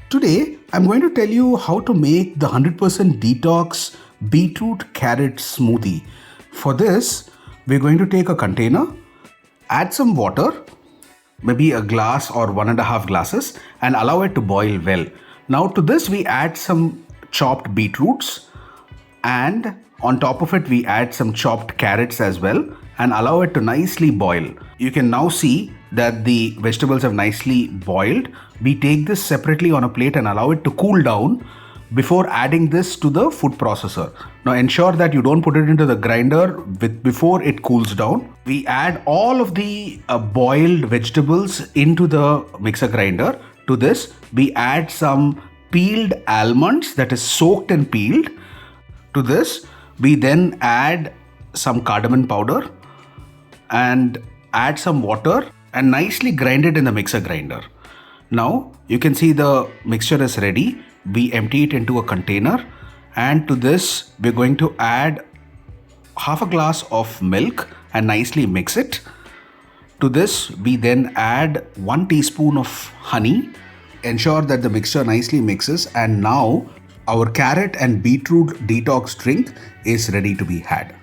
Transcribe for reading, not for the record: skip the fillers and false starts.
Today, I'm going to tell you how to make the 100% detox beetroot carrot smoothie. For this, we're going to take a container, add some water, maybe a glass or 1.5 glasses, and allow it to boil well. Now, to this, we add some chopped beetroots, and on top of it, we add some chopped carrots as well and allow it to nicely boil. You can now see that the vegetables have nicely boiled. We take this separately on a plate and allow it to cool down before adding this to the food processor. Now ensure that you don't put it into the grinder before it cools down. We add all of the boiled vegetables into the mixer grinder. To this, we add some peeled almonds, that is soaked and peeled. To this, we then add some cardamom powder and add some water and nicely grind it in the mixer grinder. Now you can see the mixture is ready. We empty it into a container, and to this we're going to add half a glass of milk and nicely mix it. To this we then add 1 teaspoon of honey. Ensure that the mixture nicely mixes, and now our carrot and beetroot detox drink is ready to be had.